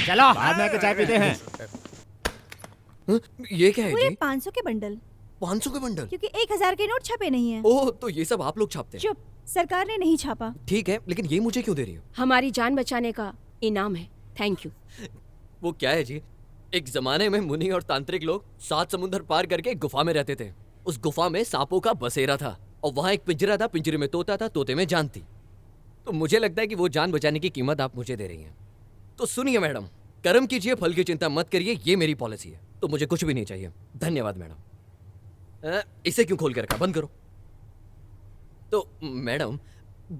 चलो बाद में आके चाय पीते हैं। ये क्या है पूरे जी? 500 के बंडल, 500 के बंडल? क्योंकि 1000 के नोट छपे नहीं हैं। ओह, तो ये सब आप लोग छापते हैं? चुप, सरकार ने नहीं छापा। ठीक है, लेकिन ये मुझे क्यों दे रही हो? हमारी जान बचाने का इनाम है। Thank you. वो क्या है जी? एक जमाने में मुनि और तांत्रिक लोग 7 समुंदर पार करके एक गुफा में रहते थे। उस गुफा में सांपों का बसेरा था और वहाँ एक पिंजरा था, पिंजरे में तोता था, तोते में जान थी। तो मुझे लगता है कि वो जान बचाने की कीमत आप मुझे दे रही हैं। तो सुनिए मैडम, कर्म कीजिए, फल की चिंता मत करिए, ये मेरी पॉलिसी है। तो मुझे कुछ भी नहीं चाहिए। धन्यवाद मैडम। इसे क्यों खोल के रखा? बंद करो। तो मैडम,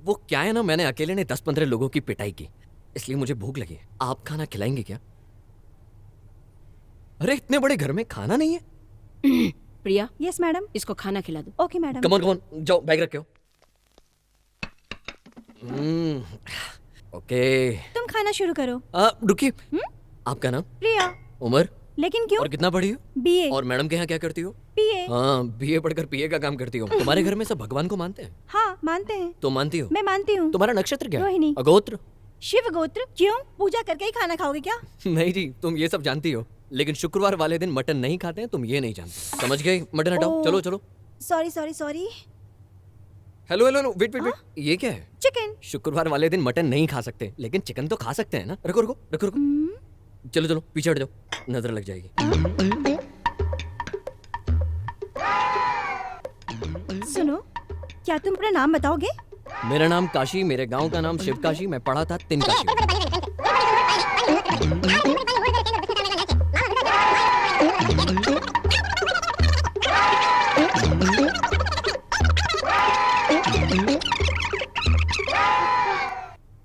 वो क्या है ना, मैंने अकेले ने 10-15 लोगों की पिटाई की, इसलिए मुझे भूख लगी है। आप खाना खिलाएंगे क्या? अरे इतने बड़े घर में खाना नहीं है? प्रिया, यस मैडम। इसको खाना खिला दो। Okay madam. कम ऑन जाओ, बैग रखे हो। ओके। तुम खाना शुरू करो। रुकिए। आपका नाम? प्रिया। उम्र? लेकिन क्यों? और कितना पढ़ी हो? बीए। और मैडम के यहाँ क्या करती हो? बीए। हाँ, बीए पढ़कर पीए का काम करती हो। तुम्हारे घर में सब भगवान को मानते हैं? हाँ, मानते हैं। तो मानती हो? मैं मानती हूँ। तुम्हारा नक्षत्र क्या है? रोहिणी। अगोत्र? शिव गोत्र। क्यों? पूजा करके ही खाना खाओगे क्या? नहीं जी, तुम ये सब जानती हो, लेकिन शुक्रवार वाले दिन मटन नहीं खाते हैं, तुम ये नहीं जानते। समझ गई? मटन हटाओ। ओह। चलो चलो। Sorry sorry sorry. Hello hello, wait wait wait, ये क्या है? चिकन। शुक्रवार वाले दिन मटन नहीं खा सकते, लेकिन चिकन तो खा सकते हैं ना। रुको रुको रुको रुको। चलो चलो, पीछे हट जाओ, नजर लग जाएगी। सुनो, क्या तुम अपना नाम बताओगे? मेरा नाम काशी, मेरे गांव का नाम शिव काशी, मैं पढ़ा था तिनकाशी।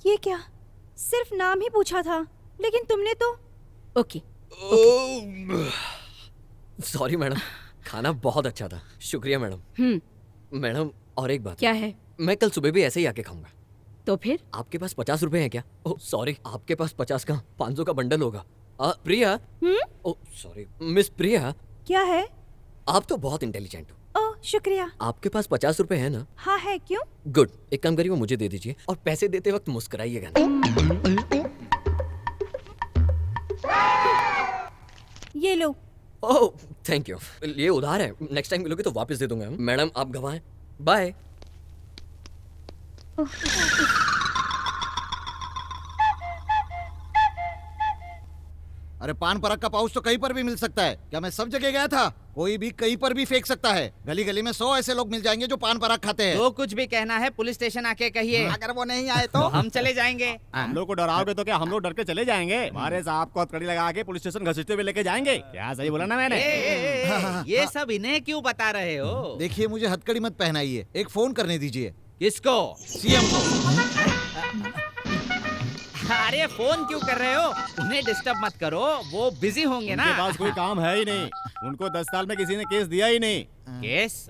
ये क्या? सिर्फ नाम ही पूछा था, लेकिन तुमने तो। ओके। सॉरी मैडम, खाना बहुत अच्छा था। शुक्रिया मैडम। मैडम, और एक बात। क्या है? मैं कल सुबह भी ऐसे ही आके खाऊंगा। तो फिर? आपके पास 50 रुपए हैं क्या? ओह सॉरी, आपके पास 50 का 500 का बंडल होगा। प्रिया। ओह सॉरी, मिस प्रिया। क्या है? आप तो बहुत इंटेलिजेंट हो। ओह शुक्रिया। आपके पास 50 रुपए है ना? हाँ है, क्यों? गुड, एक काम करिए, वो मुझे दे दीजिए और पैसे देते वक्त मुस्कुराइएगा ना। ये लो। ओह थैंक यू, ये उधार है, नेक्स्ट टाइम मिलोगे तो वापस दे दूंगा। मैडम आप गवाह हैं। बाय। अरे पान पराग का पाउच तो कहीं पर भी मिल सकता है क्या? मैं सब जगह गया था, कोई भी कहीं पर भी फेंक सकता है। गली गली में 100 ऐसे लोग मिल जाएंगे जो पान पराग खाते हैं। जो कुछ भी कहना है पुलिस स्टेशन आके कहिए। अगर वो नहीं आए तो हम चले जाएंगे। हम लोग को डराओगे तो क्या हम लोग डर के चले जाएंगे? हमारे साहब को हथकड़ी लगा के पुलिस स्टेशन घसीटते हुए लेके जाएंगे। क्या सही बोला ना मैंने? ये सब इन्हें क्यों बता रहे हो? देखिए, मुझे हथकड़ी मत पहनाइए, एक फोन करने दीजिए। किसको? सीएम को। अरे फोन क्यों कर रहे हो? उन्हें डिस्टर्ब मत करो, वो बिजी होंगे ना। उनके पास कोई काम है ही नहीं। उनको 10 साल में किसी ने केस दिया ही नहीं। केस?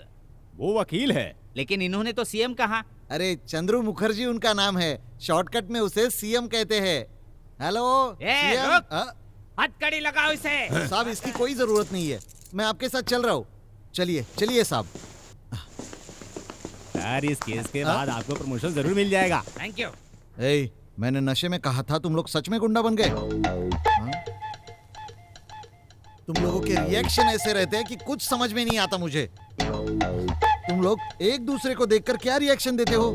वो वकील है। लेकिन इन्होंने तो सीएम कहा। अरे चंद्रू मुखर्जी उनका नाम है, शॉर्टकट में उसे सीएम कहते हैं। Hello CM. रुक। हथकड़ी लगाओ इसे। साहब इसकी कोई जरूरत नहीं है, मैं आपके साथ चल रहा हूँ। चलिए चलिए साहब। यार इस केस के बाद आपको प्रमोशन जरूर मिल जाएगा। Thank you. ए, मैंने नशे में कहा था, तुम लोग सच में गुंडा बन गए? हाँ? तुम लोगों के रिएक्शन ऐसे रहते हैं कि कुछ समझ में नहीं आता मुझे। तुम लोग एक दूसरे को देखकर क्या रिएक्शन देते हो?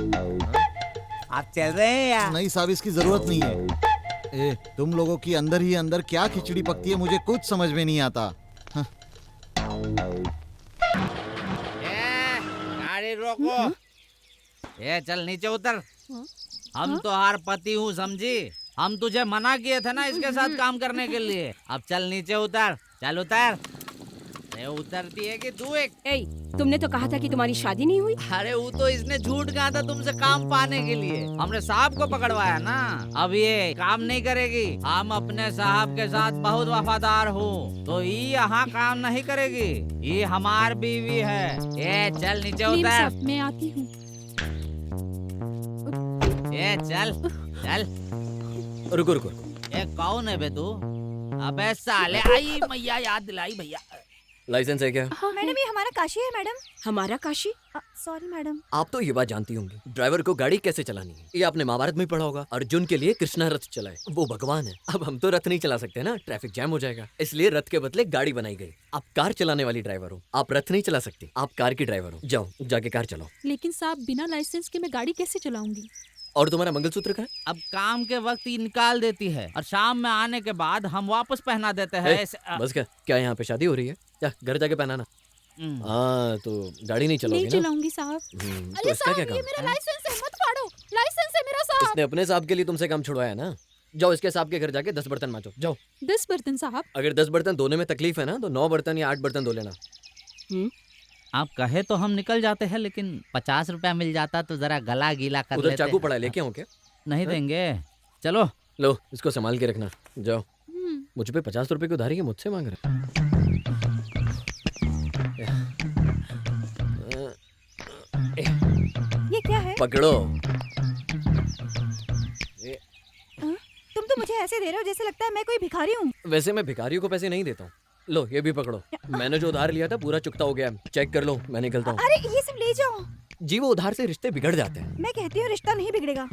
आप चल रहे हैं या? नहीं साहब, इसकी जरूरत नहीं है। ए, तुम लोगों की अंदर ही अंदर क्या खिचड़ी पकती है, मुझे कुछ समझ में नहीं आता। हाँ। गाड़ी रोको। ये चल नीचे उतर। हम तो हार पति हूँ, समझी? हम तुझे मना किए थे ना इसके साथ काम करने के लिए। अब चल नीचे उतर। चल उतर। ये उतरती है कि तू एक? ए, तुमने तो कहा था कि तुम्हारी शादी नहीं हुई। अरे वो तो इसने झूठ कहा था तुमसे काम पाने के लिए। हमने साहब को पकड़वाया ना। अब ये काम नहीं करेगी। हम अपने साहब के साथ बहुत वफादार हूँ, तो ये यहाँ काम नहीं करेगी। ये हमार बीवी है। ये चल नीचे उतर। मैं आती हूँ। ये चल चल। रुको रुको। ये कौन है बे तू? अबे साले, आई मैया याद दिलाई भैया। लाइसेंस है क्या? मैडम ये हमारा काशी है मैडम। हमारा काशी? Sorry madam. आप तो ये बात जानती होंगी, ड्राइवर को गाड़ी कैसे चलानी है। ये आपने महाभारत में पढ़ा होगा, अर्जुन के लिए कृष्णा रथ चलाए, वो भगवान है। अब हम तो रथ नहीं चला सकते ना, ट्रैफिक जैम हो जाएगा, इसलिए रथ के बदले गाड़ी बनाई गई। आप कार चलाने वाली ड्राइवर हो, आप रथ नहीं चला सकती, आप कार की ड्राइवर हो। जाओ जाके कार चलाओ। लेकिन साहब बिना लाइसेंस के मैं गाड़ी कैसे चलाऊंगी? और तुम्हारा मंगलसूत्र कहाँ है? अब काम के वक्त ही निकाल देती है और शाम में आने के बाद हम वापस पहना देते हैं। बस क्या यहाँ पे शादी हो रही है? जा घर जाके पहनाना। हाँ तो गाड़ी नहीं चलाओगी नहीं ना? चलाऊंगी साहब। तो इसका क्या काम? मेरा लाइसेंस है, मत फाड़ो। लाइसेंस है मेरा साहब। इसने अपने साहब के लिए तुमसे काम छुड़वाया ना। जाओ इसके साहब के घर जाके 10 बर्तन मांजो, जाओ। 10 बर्तन साहब? अगर 10 बर्तन धोने में तकलीफ है ना तो 9 बर्तन या 8 बर्तन धो लेना। आप कहे तो हम निकल जाते हैं, लेकिन 50 रुपया मिल जाता तो जरा गला गीला कर उधर लेते। चाकू पड़ा है, लेके आऊं क्या? नहीं देंगे, चलो। लो इसको संभाल के रखना, जाओ। मुझ पे 50 रुपए की उधारी है, मुझसे मांग रहे। ये क्या है? पकड़ो। तुम तो मुझे ऐसे दे रहे हो जैसे लगता है मैं कोई भिखारी हूँ। वैसे मैं भिखारियों को पैसे नहीं देता हूँ। लो ये भी पकड़ो। मैंने जो उधार लिया था पूरा चुकता हो गया, चेक कर लो, मैं निकलता हूँ। अरे ये सब ले जाओ। जी वो उधार से रिश्ते बिगड़ जाते हैं। मैं कहती हूँ रिश्ता नहीं बिगड़ेगा।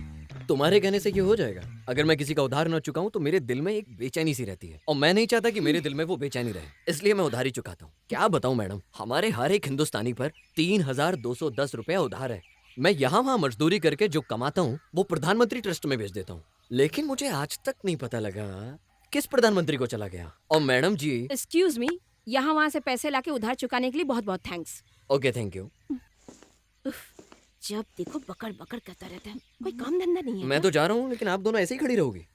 तुम्हारे कहने से ये हो जाएगा। अगर मैं किसी का उधार न चुकाऊं तो मेरे दिल में एक बेचैनी सी रहती है, और मैं नहीं चाहता कि मेरे दिल में वो बेचैनी रहे, इसलिए मैं उधारी चुकाता हूँ। क्या बताऊं मैडम, हमारे हर एक हिंदुस्तानी पर 3210 रुपया उधार है। मैं यहाँ वहाँ मजदूरी करके जो कमाता हूँ वो प्रधानमंत्री ट्रस्ट में भेज देता हूँ, लेकिन मुझे आज तक नहीं पता लगा किस प्रधानमंत्री को चला गया। और मैडम जी। एक्सक्यूज मी, यहाँ वहाँ से पैसे लाके उधार चुकाने के लिए बहुत बहुत थैंक्स। Okay thank you. जब देखो बकड़ बकड़ करता रहता है, कोई काम धंधा नहीं है। मैं तो जा रहा हूँ, लेकिन आप दोनों ऐसे ही खड़ी रहोगी।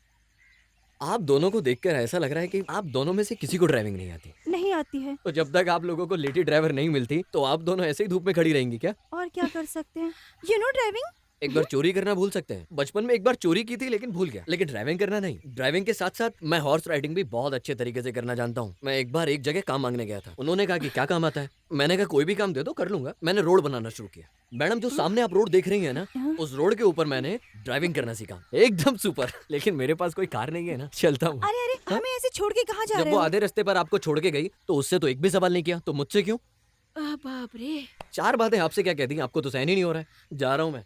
आप दोनों को देखकर ऐसा लग रहा है कि आप दोनों में से किसी को ड्राइविंग नहीं आती। नहीं आती है। तो जब तक आप लोगों को लेडी ड्राइवर नहीं मिलती तो आप दोनों ऐसे ही धूप में खड़ी रहेंगी क्या? और क्या कर सकते हैं? You know driving. एक बार चोरी करना भूल सकते हैं। बचपन में एक बार चोरी की थी लेकिन भूल गया, लेकिन ड्राइविंग करना नहीं। ड्राइविंग के साथ साथ मैं हॉर्स राइडिंग भी बहुत अच्छे तरीके से करना जानता हूँ। मैं एक बार एक जगह काम मांगने गया था, उन्होंने कहा कि क्या काम आता है। मैंने कहा कोई भी काम दे दो कर लूंगा। मैंने रोड बनाना शुरू किया। मैडम जो सामने आप रोड देख रही है ना, उस रोड के ऊपर मैंने ड्राइविंग करना सीखा, एकदम सुपर। लेकिन मेरे पास कोई कार नहीं है ना, चलता हूँ। अरे अरे हमें ऐसे छोड़ के कहाँ जा जब रहे वो हो? आधे रास्ते पर आपको छोड़ के गई तो उससे तो एक भी सवाल नहीं किया, तो मुझसे क्यों? बाप रे, 4 बातें आपसे क्या कह दी, आपको तो सहन ही नहीं हो रहा है। जा रहा हूँ मैं।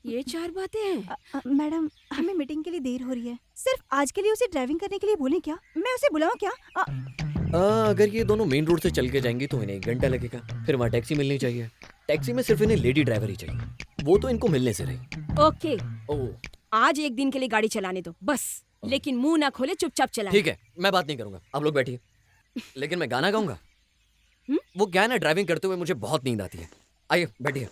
ये 4 बातें हैं। मैडम हमें मीटिंग के लिए देर हो रही है, सिर्फ आज के लिए उसे ड्राइविंग करने के लिए बोलें क्या? मैं उसे बुलाऊं क्या? अगर ये दोनों मेन रोड से चल के जाएंगी तो इन्हें 1 घंटा लगेगा, फिर वहाँ टैक्सी मिलनी चाहिए। टैक्सी में सिर्फ इन्हें लेडी ड्राइवर ही चाहिए, वो तो इनको मिलने से रही। ओके, आज एक दिन के लिए गाड़ी चलाने दो बस, लेकिन मुंह ना खोले, चुपचाप चलाए। ठीक है, मैं बात नहीं करूंगा, आप लोग बैठिए। लेकिन मैं गाना गाऊंगा। वो क्या है ना, ड्राइविंग करते हुए मुझे बहुत नींद आती है। आइए बैठिए।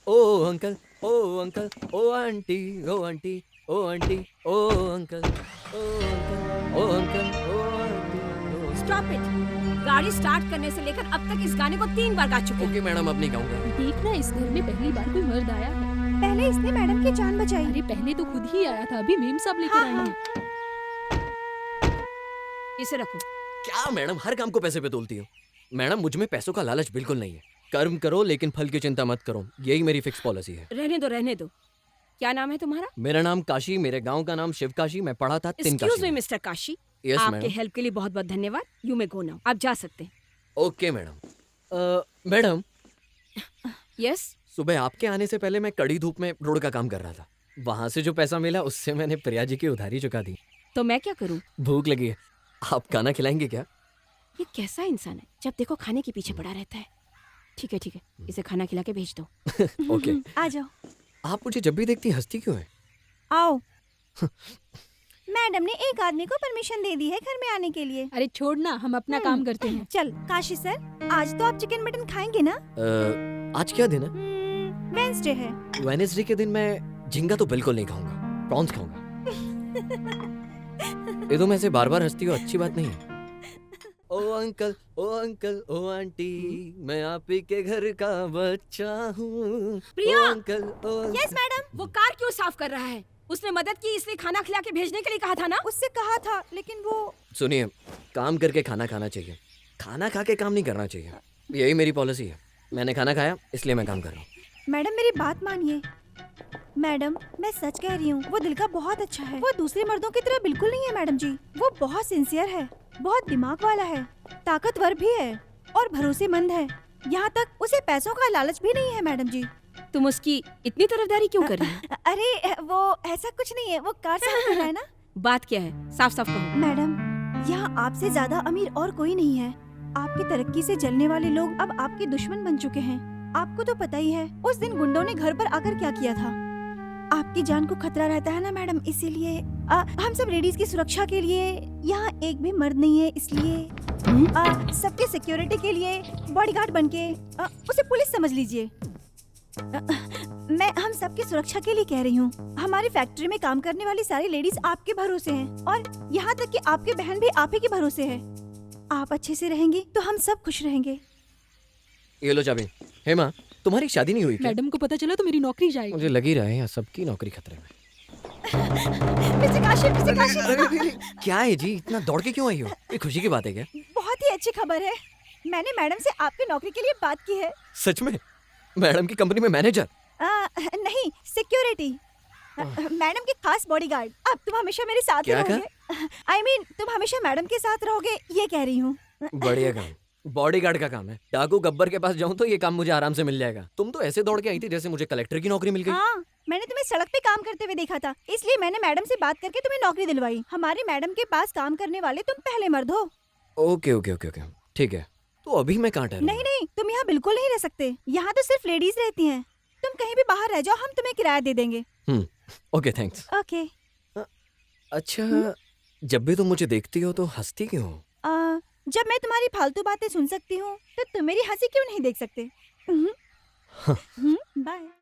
ओ अंकल, ओ अंकल, ओ आंटी, ओ आंटी, ओ आंटी, ओ अंकल, ओ अंकल, ओ अंकल, ओ आंटी। Stop it. गाड़ी स्टार्ट करने से लेकर अब तक इस गाने को 3 बार गा चुके हैं। ओके मैडम, अब नहीं गाऊंगा। देखना इस घर में पहली बार कोई मर्द आया है। पहले इसने मैडम की जान बचाई। अरे पहले तो खुद ही आया था, अभी मेम साहब लेकर आए हैं। इसे रखो। क्या मैडम, हर काम को पैसे पे तोलती हो? मैडम मुझ में पैसों का लालच बिल्कुल नहीं है। कर्म करो लेकिन फल की चिंता मत करो, यही मेरी फिक्स पॉलिसी है। रहने दो रहने दो। क्या नाम है तुम्हारा? मेरा नाम काशी, मेरे गांव का नाम शिव काशी। मैं पढ़ा था 3 एक्सक्यूज काशी मी में। मिस्टर काशी, Yes, आपके मैडम। हेल्प के लिए बहुत बहुत धन्यवाद। यू मे गो नाउ, आप जा सकते हैं। Okay madam. Madam, yes. सुबह आपके आने से पहले मैं कड़ी धूप में रोड का काम कर रहा था। वहां से जो पैसा मिला उससे मैंने प्रिया जी की उधारी चुका दी। तो मैं क्या करूं? भूख लगी है, आप खाना खिलाएंगे क्या? ये कैसा इंसान है, जब देखो खाने के पीछे पड़ा रहता है। ठीक है, इसे खाना खिला के भेज दो। ओके। आ जाओ। आप मुझे जब भी देखती हंसती क्यों है? आओ। मैडम ने एक आदमी को परमिशन दे दी है घर में आने के लिए। अरे छोड़ ना, हम अपना काम करते हैं। चल काशी सर, आज तो आप चिकन मटन खाएंगे ना? आज क्या दिन है? वेडनेसडे है। वेडनेसडे के दिन मैं झींगा तो बिल्कुल नहीं खाऊंगा, प्रॉन्स खाऊंगा। ये तो मैं ऐसे बार बार हंसती हूँ, अच्छी बात नहीं है। ओ अंकल, ओ अंकल, ओ आंटी, मैं आप ही के घर का बच्चा हूँ। प्रिया! ओ अंकल, ओ यस मैडम। वो कार क्यों साफ कर रहा है? उसने मदद की इसलिए खाना खिला के भेजने के लिए कहा था ना? उससे कहा था लेकिन वो। सुनिए, काम करके खाना खाना चाहिए, खाना खा के काम नहीं करना चाहिए, यही मेरी पॉलिसी है। मैंने खाना खाया इसलिए मैं काम कर रहा हूँ। मैडम मेरी बात मानिए। मैडम मैं सच कह रही हूँ, वो दिल का बहुत अच्छा है। वो दूसरे मर्दों की तरह बिल्कुल नहीं है मैडम जी। वो बहुत सिंसियर है, बहुत दिमाग वाला है, ताकतवर भी है। और भरोसेमंद है। यहाँ तक उसे पैसों का लालच भी नहीं है मैडम जी। तुम उसकी इतनी तरफदारी क्यों कर रही हो? अरे वो ऐसा कुछ नहीं है, वो कार साफ कर रहा है ना। बात क्या है, साफ साफ कहो। मैडम, यहाँ आपसे ज्यादा अमीर और कोई नहीं है। आपकी तरक्की से जलने वाले लोग अब आपके दुश्मन बन चुके हैं। आपको तो पता ही है उस दिन गुंडों ने घर पर आकर क्या किया था। आपकी जान को खतरा रहता है ना मैडम, इसीलिए हम सब लेडीज की सुरक्षा के लिए यहाँ एक भी मर्द नहीं है, इसलिए सबके सिक्योरिटी के लिए बॉडीगार्ड बनके उसे पुलिस समझ लीजिए। मैं हम सबकी सुरक्षा के लिए कह रही हूँ। हमारी फैक्ट्री में काम करने वाली सारी लेडीज आपके भरोसे हैं और यहाँ तक कि आपकी बहन भी आप ही के भरोसे है। आप अच्छे से रहेंगी तो हम सब खुश रहेंगे। ये लो चाबी। हेमा, तुम्हारी शादी नहीं हुई क्या? मैडम को पता चला तो मेरी नौकरी जाएगी। मुझे लग ही रहा है यहाँ सबकी नौकरी खतरे में। Mister Kashif, mister Kashif. अरे, क्या है जी, इतना दौड़ के क्यों आई हो? ये खुशी की बात है क्या? बहुत ही अच्छी खबर है। मैंने मैडम से आपकी नौकरी के लिए बात की है। सच में? मैडम की कंपनी में मैनेजर? नहीं, सिक्योरिटी। मैडम के खास बॉडीगार्ड। अब तुम हमेशा मेरे साथ ही क्या रहोगे। I mean, तुम हमेशा मैडम के साथ रहोगे, ये कह रही हूँ। बढ़िया काम। बॉडीगार्ड का काम है। डाकू गब्बर के पास जाऊं तो ये काम मुझे आराम से मिल जाएगा। तुम तो ऐसे दौड़ के आई थी जैसे मुझे कलेक्टर की नौकरी मिल गई। हाँ, मैंने तुम्हें सड़क पे काम करते हुए देखा था, इसलिए मैंने मैडम से बात करके तुम्हें नौकरी दिलवाई। हमारी मैडम के पास काम करने वाले तुम पहले मर्द हो। ओके ओके ओके ओके, ठीक है। तो अभी मैं कहाँ ठहरूं? नहीं नहीं, तुम यहाँ बिल्कुल नहीं रह सकते। यहाँ तो सिर्फ लेडीज रहती हैं। तुम कहीं भी बाहर रह जाओ, हम तुम्हें किराया दे देंगे। Okay thanks. ओके। अच्छा, जब भी तुम मुझे देखती हो तो हंसती क्यों हो? जब मैं तुम्हारी फालतू बातें सुन सकती हूँ तो तुम मेरी हंसी क्यों नहीं देख सकते? बाय।